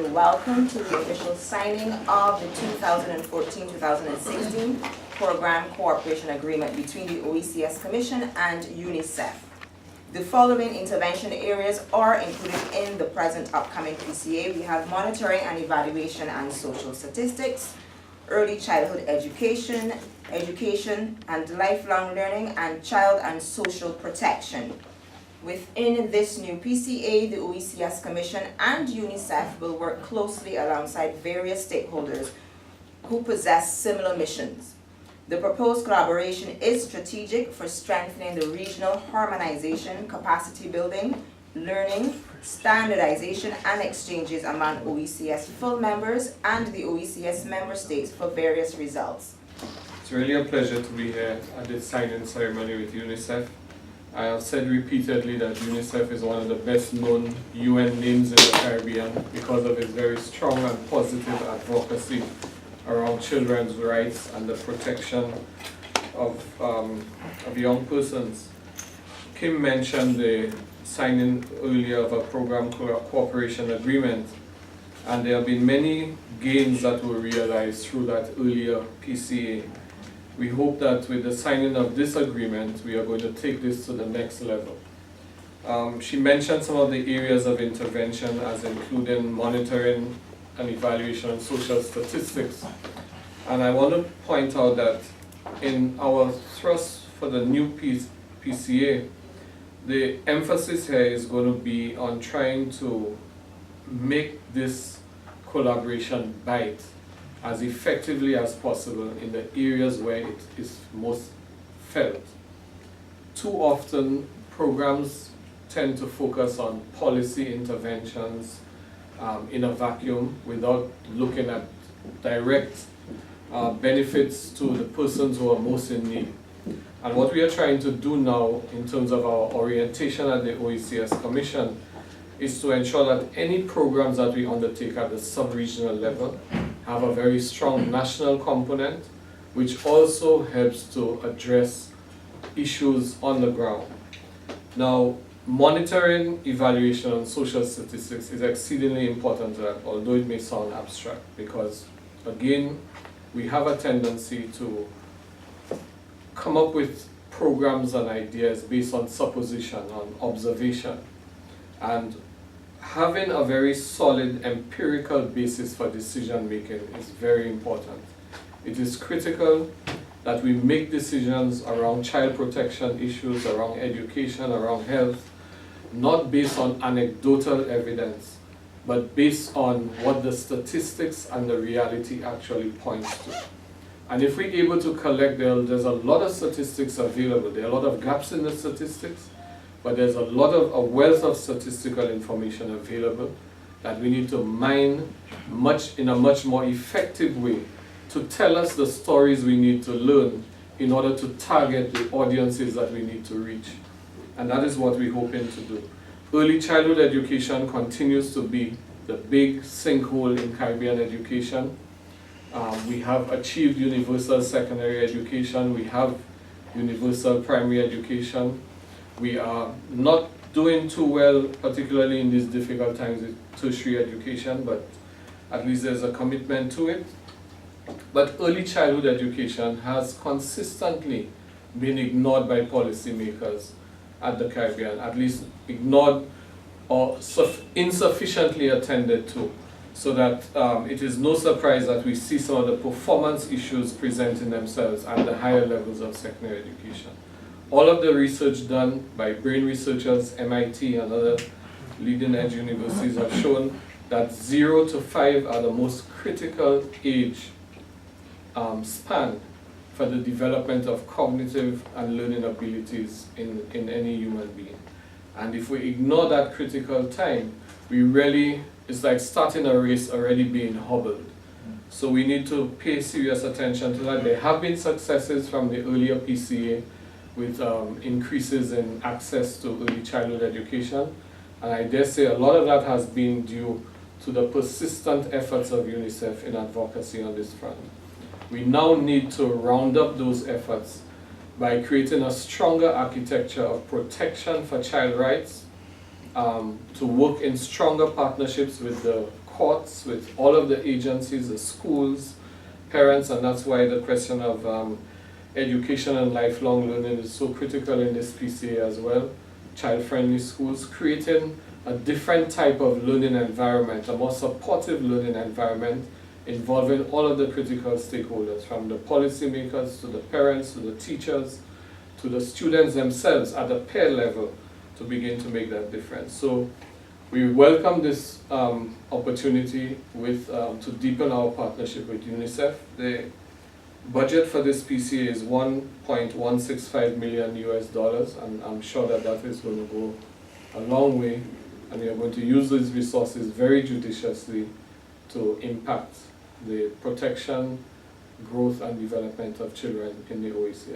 Welcome to the official signing of the 2014-2016 Program Cooperation Agreement between the OECS Commission and UNICEF. The following intervention areas are included in the present upcoming PCA. We have monitoring and evaluation and social statistics, early childhood education and lifelong learning, and child and social protection. Within this new PCA, the OECS Commission and UNICEF will work closely alongside various stakeholders who possess similar missions. The proposed collaboration is strategic for strengthening the regional harmonization, capacity building, learning, standardization, and exchanges among OECS full members and the OECS member states for various results. It's really a pleasure to be here at this signing ceremony with UNICEF. I have said repeatedly that UNICEF is one of the best known UN names in the Caribbean because of its very strong and positive advocacy around children's rights and the protection of young persons. Kim mentioned the signing earlier of a program cooperation agreement, and there have been many gains that were realized through that earlier PCA. We hope that with the signing of this agreement, we are going to take this to the next level. She mentioned some of the areas of intervention as including monitoring and evaluation of social statistics. And I want to point out that in our thrust for the new PCA, the emphasis here is going to be on trying to make this collaboration bite as effectively as possible in the areas where it is most felt. Too often, programs tend to focus on policy interventions in a vacuum without looking at direct benefits to the persons who are most in need. And what we are trying to do now in terms of our orientation at the OECS Commission is to ensure that any programs that we undertake at the sub-regional level have a very strong national component, which also helps to address issues on the ground. Now, monitoring, evaluation, and social statistics is exceedingly important to that, although it may sound abstract, because again, we have a tendency to come up with programs and ideas based on supposition, on observation, and having a very solid empirical basis for decision making is very important. It is critical that we make decisions around child protection issues, around education, around health, not based on anecdotal evidence, but based on what the statistics and the reality actually points to. And if we're able to collect, there's a lot of statistics available. There are a lot of gaps in the statistics, but there's a wealth of statistical information available that we need to mine in a much more effective way to tell us the stories we need to learn in order to target the audiences that we need to reach. And that is what we're hoping to do. Early childhood education continues to be the big sinkhole in Caribbean education. We have achieved universal secondary education. We have universal primary education. We are not doing too well, particularly in these difficult times with tertiary education, but at least there's a commitment to it. But early childhood education has consistently been ignored by policymakers at the Caribbean, at least ignored or insufficiently attended to, so that it is no surprise that we see some of the performance issues presenting themselves at the higher levels of secondary education. All of the research done by brain researchers, MIT and other leading edge universities have shown that 0 to 5 are the most critical age span for the development of cognitive and learning abilities in any human being. And if we ignore that critical time, it's like starting a race already being hobbled. So we need to pay serious attention to that. There have been successes from the earlier PCA with increases in access to early childhood education. And I dare say a lot of that has been due to the persistent efforts of UNICEF in advocacy on this front. We now need to round up those efforts by creating a stronger architecture of protection for child rights, to work in stronger partnerships with the courts, with all of the agencies, the schools, parents, and that's why the question of education and lifelong learning is so critical in this PCA as well. Child-friendly schools, creating a different type of learning environment, a more supportive learning environment involving all of the critical stakeholders, from the policymakers to the parents to the teachers to the students themselves at a peer level to begin to make that difference. So we welcome this opportunity to deepen our partnership with UNICEF. The budget for this PCA is $1.165 million US, and I'm sure that that is going to go a long way, and we are going to use these resources very judiciously to impact the protection, growth, and development of children in the OECS.